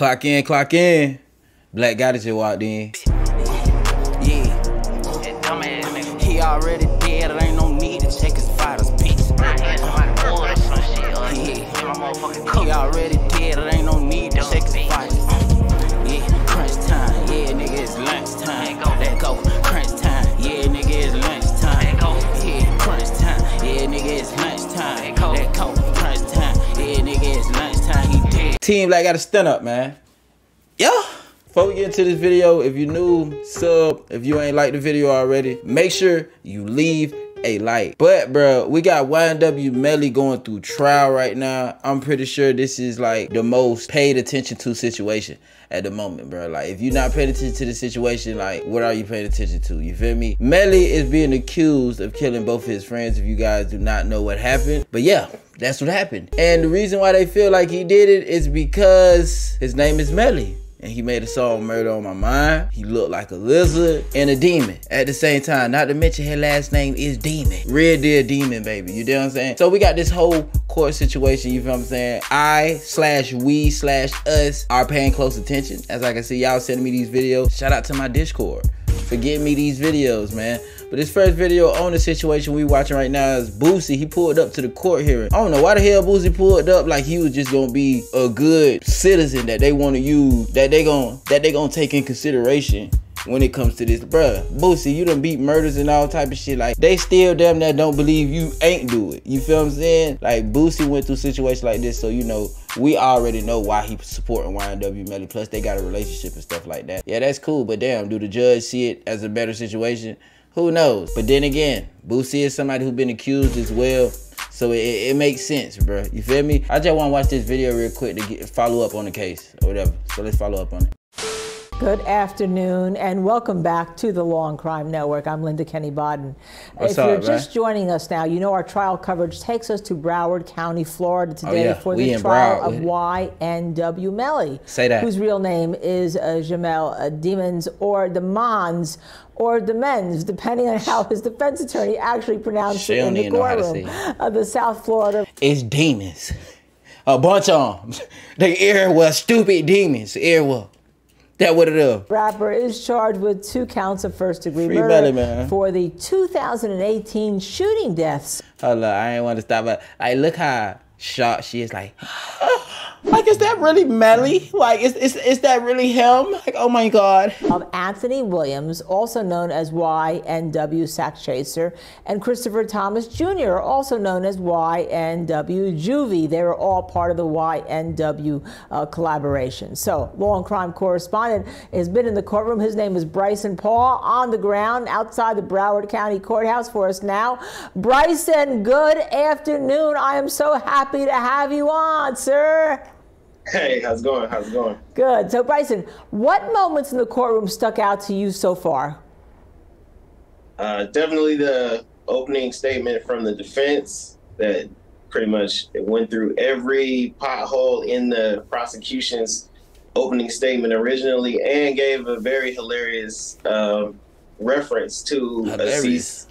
Clock in, clock in. Black got it just walked in. Yeah. That dumbass nigga. He already dead, it ain't no need to check his vitals, bitch. He already dead, it ain't no need to check his vitals. Yeah, crunch time, yeah, nigga, it's lunch time. Let go, crunch time, yeah, nigga, it's lunch time. Yeah, crunch time, yeah, nigga, it's lunch time. Let go, crunch time, yeah, nigga, it's lunch time. He dead. Team Black got to stand up, man. Yeah. Before we get into this video, if you're new, sub. If you ain't liked the video already, make sure you leave a like. But bro, we got YNW Melly going through trial right now. I'm pretty sure this is like the most paid attention to situation at the moment, bro. Like, if you're not paying attention to the situation, like, what are you paying attention to? You feel me? Melly is being accused of killing both his friends, if you guys do not know what happened. But yeah, that's what happened. And the reason why they feel like he did it is because his name is Melly. And he made a song, Murder on My Mind. He looked like a lizard and a demon at the same time. Not to mention his last name is Demon. Real deal demon, baby. You know what I'm saying? So we got this whole court situation, you feel what I'm saying? I/we/us are paying close attention. As I can see, y'all sending me these videos. Shout out to my Discord for getting me these videos, man. But this first video on the situation we watching right now is Boosie. He pulled up to the court hearing. I don't know why the hell Boosie pulled up like he was just gonna be a good citizen that they want to use, that they gonna take in consideration when it comes to this. Bruh, Boosie, you done beat murders and all type of shit. Like, they still damn that don't believe you ain't do it. You feel what I'm saying? Like, Boosie went through a situation like this, so you know, we already know why he supporting YNW Melly. Plus, they got a relationship and stuff like that. Yeah, that's cool, but damn, do the judge see it as a better situation? Who knows? But then again, Boosie is somebody who's been accused as well, so it makes sense, bro. You feel me? I just want to watch this video real quick to follow up on the case or whatever. So let's follow up on it. Good afternoon and welcome back to the Law and Crime Network. I'm Linda Kenny Bodden. What's if up, you're man? just joining us now, you know our trial coverage takes us to Broward County, Florida today for we the in trial Broward. of YNW Melly. Say that. Whose real name is Jamel Demons or the Mons or the Men's, depending on how his defense attorney actually pronounced it in the courtroom of the South Florida. It's demons. A bunch of them. They ear was stupid demons. Ear was. That what it is. Rapper is charged with 2 counts of first-degree murder Melly, man. for the 2018 shooting deaths. Hold up, I ain't want to stop, but like, look how shocked she is. Like, like, is that really Melly? Like, is that really him? Like, oh my God. Of Anthony Williams, also known as YNW Sack Chaser, and Christopher Thomas Jr., also known as YNW Juvie. They were all part of the YNW collaboration. So, Law and Crime correspondent has been in the courtroom. His name is Bryson Paul, on the ground outside the Broward County Courthouse for us now. Bryson, good afternoon. I am so happy to have you on, sir. Hey, how's it going? How's it going? Good. So, Bryson, what moments in the courtroom stuck out to you so far? Definitely the opening statement from the defense that pretty much went through every pothole in the prosecution's opening statement originally and gave a very hilarious reference to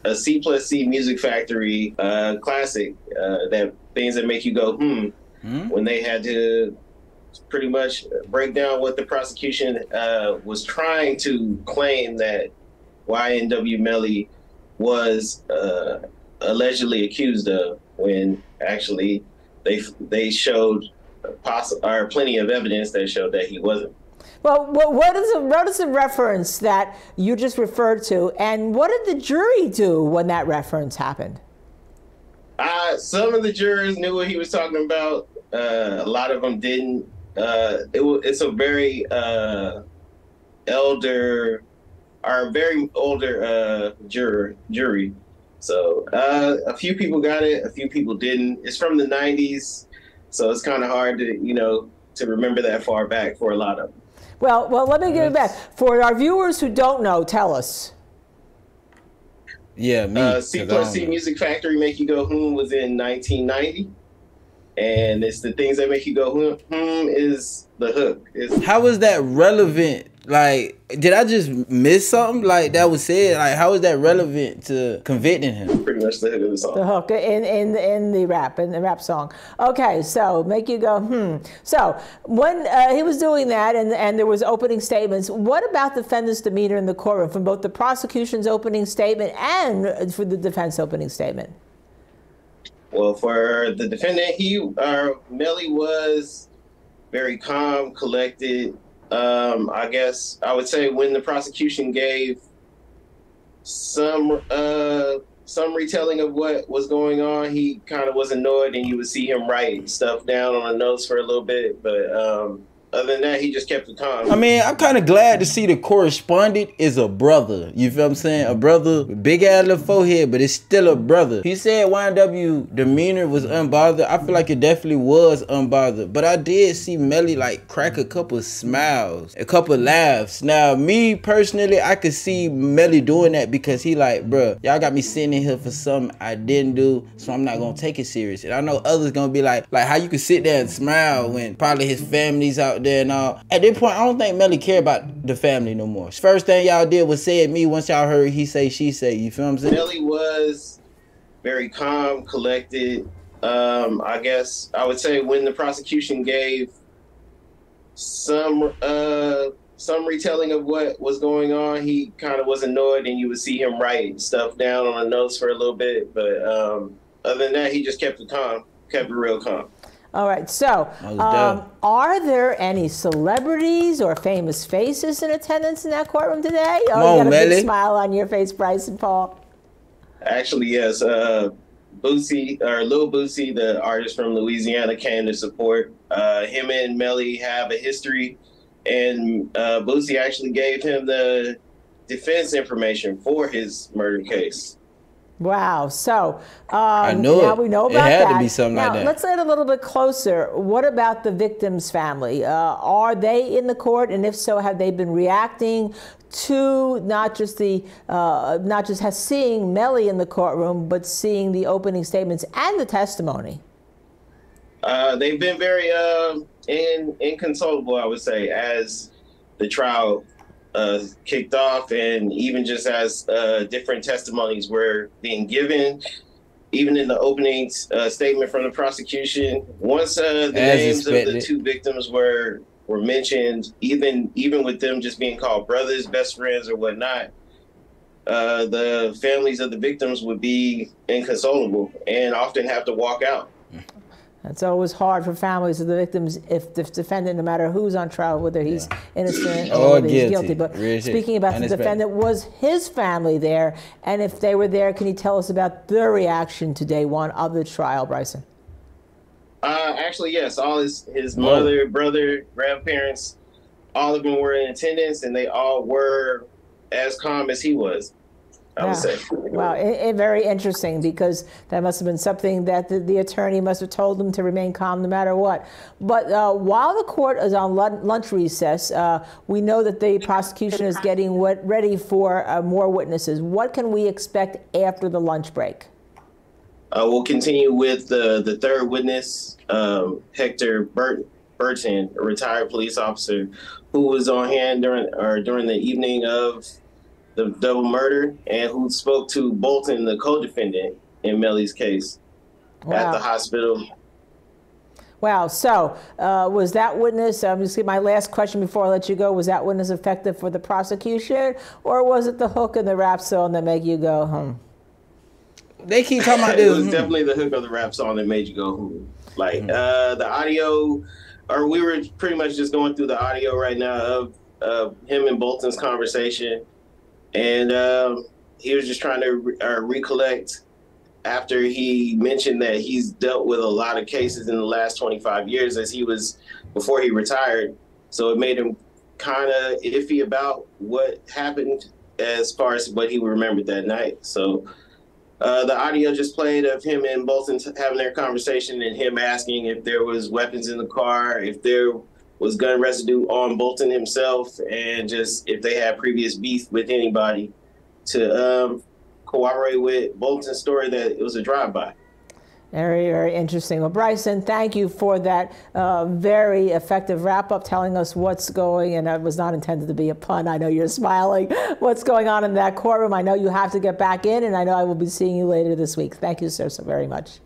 a C+C Music Factory classic, that things that make you go, when they had to pretty much break down what the prosecution was trying to claim that YNW Melly was allegedly accused of, when actually they showed plenty of evidence that showed that he wasn't. Well, what is the reference that you just referred to, and what did the jury do when that reference happened? Some of the jurors knew what he was talking about. A lot of them didn't. It's a very very older jury. So a few people got it, a few people didn't. It's from the 90s, so it's kind of hard to to remember that far back for a lot of them. Well, let me give it back for our viewers who don't know. Tell us. Yeah, me. C+C Music Factory Make You Go was in 1990. And it's the things that make you go, is the hook. How is that relevant? Like, did I just miss something like that was said? Like, how is that relevant to convicting him? Pretty much the hook of the song. The hook in the rap song. Okay, so make you go, So when he was doing that and there was opening statements, what about the defendant's demeanor in the courtroom from both the prosecution's opening statement and for the defense opening statement? Well, for the defendant, Melly was very calm, collected. I guess I would say when the prosecution gave some retelling of what was going on, he kind of was annoyed, and you would see him write stuff down on the notes for a little bit. But other than that, he just kept it calm. I mean, I'm kind of glad to see the correspondent is a brother. You feel what I'm saying? A brother with big ass little forehead, but it's still a brother. He said YNW demeanor was unbothered. I feel like it definitely was unbothered. But I did see Melly like crack a couple smiles, a couple laughs. Now, me personally, I could see Melly doing that because he like, bruh, y'all got me sitting in here for something I didn't do, so I'm not gonna take it serious. And I know others gonna be like how you can sit there and smile when probably his family's out there and all. At this point, I don't think Melly care about the family no more. First thing y'all did was say at me once y'all heard he say, she say. You feel what I'm saying? Melly was very calm, collected. I guess I would say when the prosecution gave some retelling of what was going on, he kind of was annoyed, and you would see him write stuff down on the notes for a little bit. But other than that, he just kept it calm, kept it real calm. All right, so are there any celebrities or famous faces in attendance in that courtroom today? Oh, you got a big smile on your face, Bryce and Paul. Actually, yes. Boosie, or Lil Boosie, the artist from Louisiana, came to support. Him and Melly have a history, and Boosie actually gave him the defense information for his murder case. Wow. So I know now we know about that. It had to be something now, like that. Let's get a little bit closer. What about the victim's family? Are they in the court? And if so, have they been reacting to not just seeing Melly in the courtroom, but seeing the opening statements and the testimony? They've been very inconsolable, I would say, as the trial kicked off, and even just as different testimonies were being given, even in the opening statement from the prosecution. Once the names of the two victims were mentioned, even with them just being called brothers, best friends, or whatnot, the families of the victims would be inconsolable and often have to walk out. It's always hard for families of the victims if the defendant, no matter who's on trial, whether he's innocent or whether he's guilty. But speaking about the defendant, was his family there? And if they were there, can you tell us about their reaction to day one of the trial, Bryson? Actually, yes. All his mother, brother, grandparents, all of them were in attendance, and they all were as calm as he was, I would say. Wow, very interesting, because that must have been something that the attorney must have told them to remain calm no matter what. But while the court is on lunch recess, we know that the prosecution is getting ready for more witnesses. What can we expect after the lunch break? We'll continue with the third witness, Hector Burton, a retired police officer who was on hand during the evening of the double murder, and who spoke to Bolton, the co-defendant in Melly's case, at the hospital. Wow. So was that witness, just my last question before I let you go, was that witness effective for the prosecution, or was it the hook in the rap song that make you go, They keep talking about this. It was definitely the hook of the rap song that made you go, Like the audio, or we were pretty much just going through the audio right now of him and Bolton's conversation. And he was just trying to recollect after he mentioned that he's dealt with a lot of cases in the last 25 years before he retired. So it made him kind of iffy about what happened as far as what he remembered that night. So the audio just played of him and Bolton having their conversation, and him asking if there was weapons in the car, if there was gun residue on Bolton himself, and just if they had previous beef with anybody, to corroborate with Bolton's story that it was a drive-by. Very, very interesting. Well, Bryson, thank you for that very effective wrap-up, telling us what's going, and it was not intended to be a pun. I know you're smiling. What's going on in that courtroom. I know you have to get back in, and I know I will be seeing you later this week. Thank you, sir, so very much.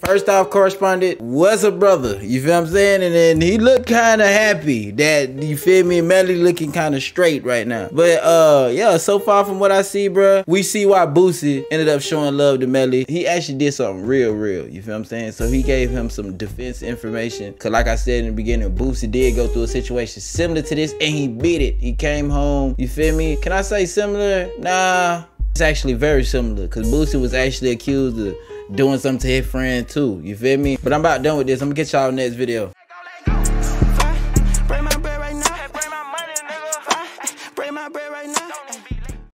First off, correspondent was a brother, you feel what I'm saying? And then he looked kind of happy that, you feel me, Melly looking kind of straight right now. But yeah, so far from what I see, bruh, we see why Boosie ended up showing love to Melly. He actually did something real, you feel what I'm saying? So he gave him some defense information. Cause like I said in the beginning, Boosie did go through a situation similar to this and he beat it. He came home, you feel me? Can I say similar? Nah, it's actually very similar, cause Boosie was actually accused of doing something to his friend too, you feel me? But I'm about done with this. I'm gonna catch y'all in the next video.